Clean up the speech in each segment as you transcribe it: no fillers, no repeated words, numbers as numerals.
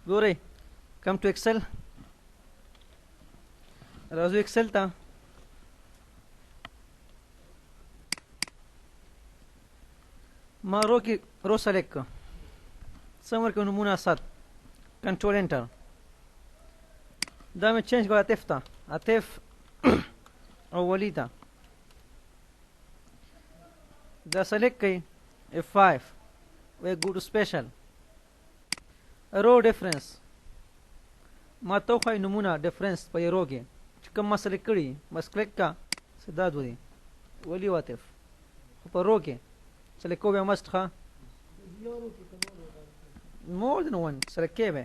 ګورئ come to excel راځو excel ته ما رو کې رو سلیکټ کړ څه ورکړو نمونه اسد کنټرول انټر دا مې چینج کړ عاطف ته عاطف اولی ته دا سلیکټ کړئ F5 وی go to special رو ډیفرنس ما ته خو نمونه ډیفرنس په یو رو کې چې کوم ما سلیکټ کړي بس کلیک کا سدا دوی ولی عاطف په رو کې select ko be must kha more than one select ke be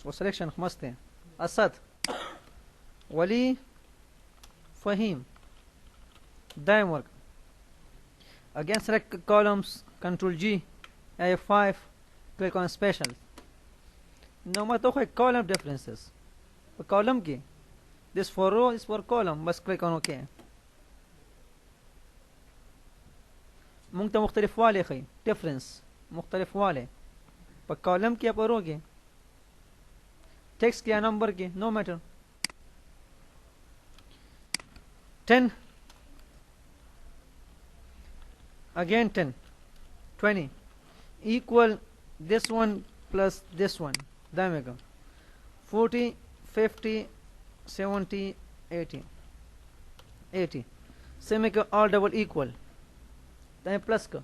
wo selection must hai asad wali fahim dime work again select columns control G A5 click on special no ma to column differences a column ki this for row is for column bas click on ok مونږ ته مختلف والی خي ډیفرنس مختلف والی په کالم کې په رو کې ټیکسټ کې یا نمبر کې نو میټر 10 again 10 20 equal this one plus this one دا مې کوم 40 50 70 80 80 से make all double equal دا प्लस का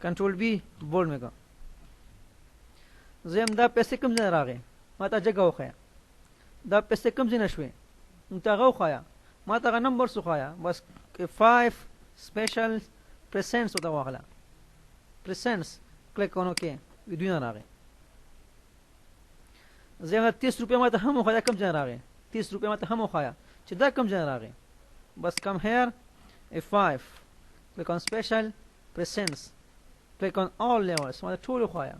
control B bold में का زم دا پیسې کم نه راغې ما ته جګه وخایا دا پیسې کم نه شوې انت غو خایا ما ته نمبر سو خایا بس 5 سپیشل پرسنټس وتا واغلا پرسنټس کلیک اون اوکے ویډیو نه راغې زم 30 روپیا ما ته هم خایا کم نه راغې 30 روپیا ما ته هم خایا چې دا کم نه راغې بس کم هیر F5 click on special presents click on all levels ما ټول خوایا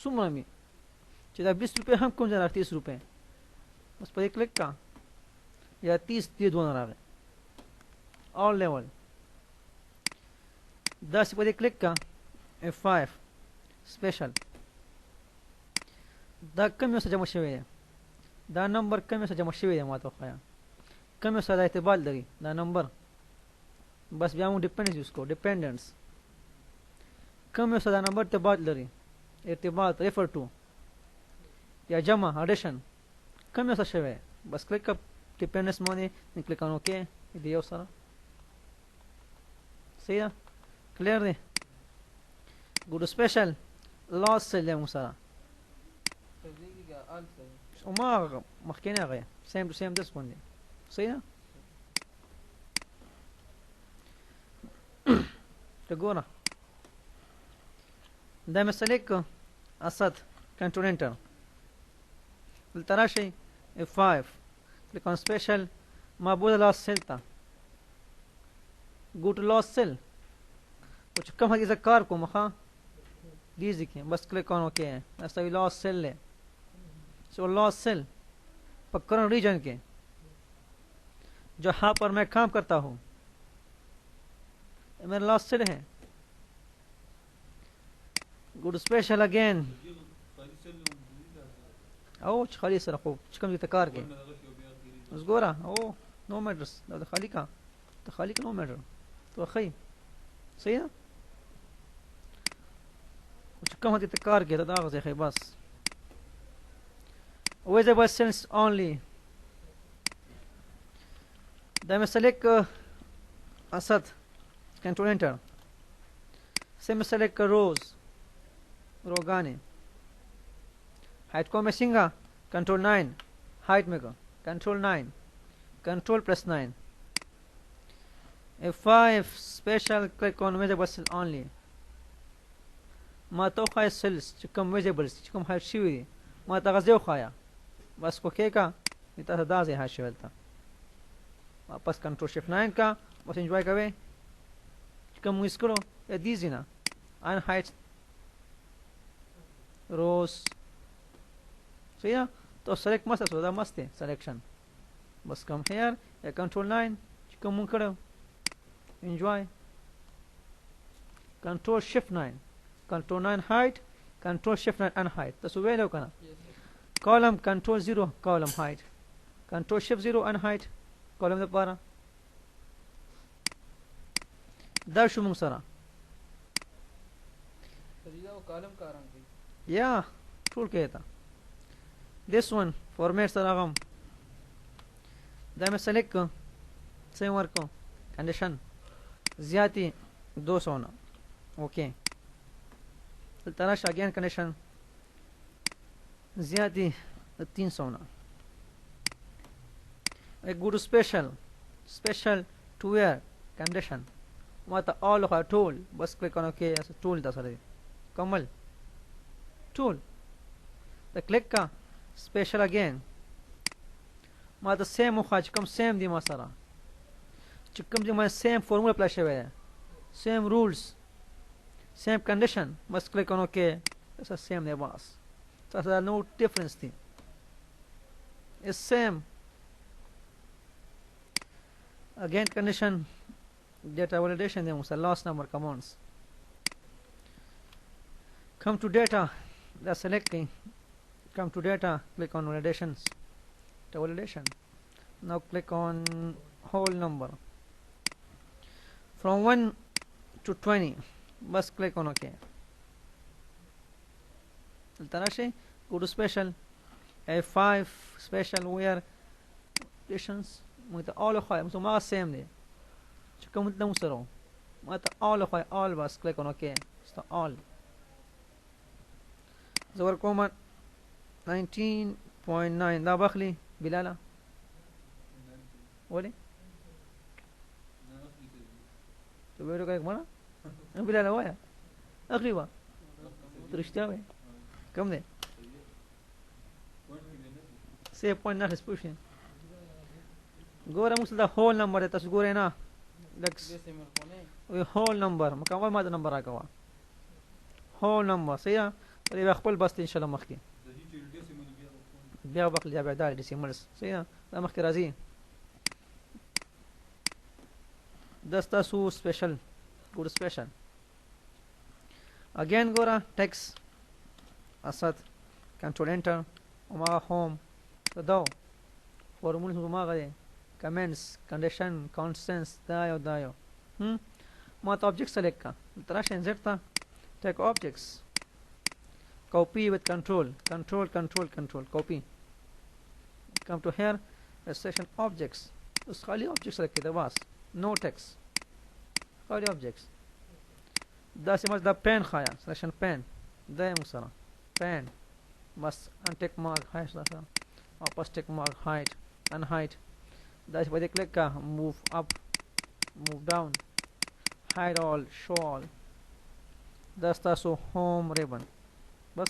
څومره می چې دا 20 روپے هم کوم ځای 30 روپے بس په کلیک کا یا 30 دې دوه راغی all level دا څه په کلیک کا F5 special دا کوم څه جمع شوی دا نمبر کوم څه جمع شوی ما ته خوایا کوم څه د اعتبار لري دا نمبر बस बया dependence use को डिपेंडेंस कम सदा नंबर ते बाद लरी इर्तिबात रेफर टू या जमा एडिशन कम सा शवे बस क्लिक अप डिपेंडेंस मोने क्लिक ऑन ओके दियो सारा सही है क्लियर है गुड स्पेशल लॉस से ले मुसारा وما مخكينا غير سيم تو سيم ديس ون सही है تقولنا ده مسلك أسد control enter ترى شيء F5 click on special ما بود last cell تا go to last cell وش كم هذه ذكر كم خا ديزي كي بس click on OK نستوي last cell ले so last cell पकड़न region के जहाँ पर मैं काम करता हूँ मेरा लास्ट सेल है good special again او خالي سره خو كم تكار كي زغورا او نو ماترز ده خالي کا ته خالي نو ماتر تو خي صحیح ہے كم هدي تكار كي ده غزي خي بس visible cells only ده مسلك اسد control enter same select rows रोगाने height को मैसिंगा control 9 height में को control 9 control plus 9 F5 special click on visible cell only ما تو خاي cells چکم visible چکم height شوی ما تغزیو خایا بس کو کې کا نتا دا زه ها شولتا واپس control shift 9 کا بس enjoy کوي كم ويسكرو ديزينا عن height rows صحيح तो select मस्त सोदा मस्त है selection बस come here या control 9 كم mun करो enjoy control shift 9 control 9 height control shift and unhide تاسو ویلو کنه column control 0 column hide control shift 0 unhide column لپاره دا شو موږ سره column کارم کوي یا ټول کې تا this one format سره غم دا مې select کو سیم ورکو condition زیاتی 200 نه اوکے تراش again condition زیاتی 300 نه a good special to where condition ما ته all of our tool بس click on ok as tool دا سره کمل tool the click کا special again ما ته same خو چې کوم same دی ما سره چې کوم دی ما same formula apply شوی دی same rules same condition must click on ok it's the same دی بس so there no difference دی it's same again condition data validation then was a last number commands come to data the selecting come to data click on validations the validation now click on whole number from 1 to 20 must click on ok التراشي go to special A5 special where conditions with all of them so ما same دی چې کوم ته مسرو ما ته all of all بس click on ok so all زور کوم 19.9 دا بخلي بلالا ولي تبيرو كيف مانا بلالا ويا اخلي ترشتاوي كم ده 6.9 سبوشن ګوره موږ دا هول نمبر تاسو ګورئ نه لکس وی هول نمبر مکمل ما دا نمبر راکوا هول نمبر صحیح پرې خپل بس ان شاء الله مخکې بیا بخل بیا دا ډیسیملز صحیح دا مخکې راځي دستا سو سپیشل ګور سپیشل اگین ګوره ټیکس اسد کنټرول انټر وما هوم دا فورمول ما غوې comments condition constants دایو ما ته object select کا تراش insert تا take objects copy with control copy come to here session objects اس خالی objects select کړه بس no text خالی objects دا سمج دا pen خایا session pen دا مسره pen بس untick mark height دا واپس tick mark height unhide that's why they click move up move down hide all show all that's the so home ribbon بس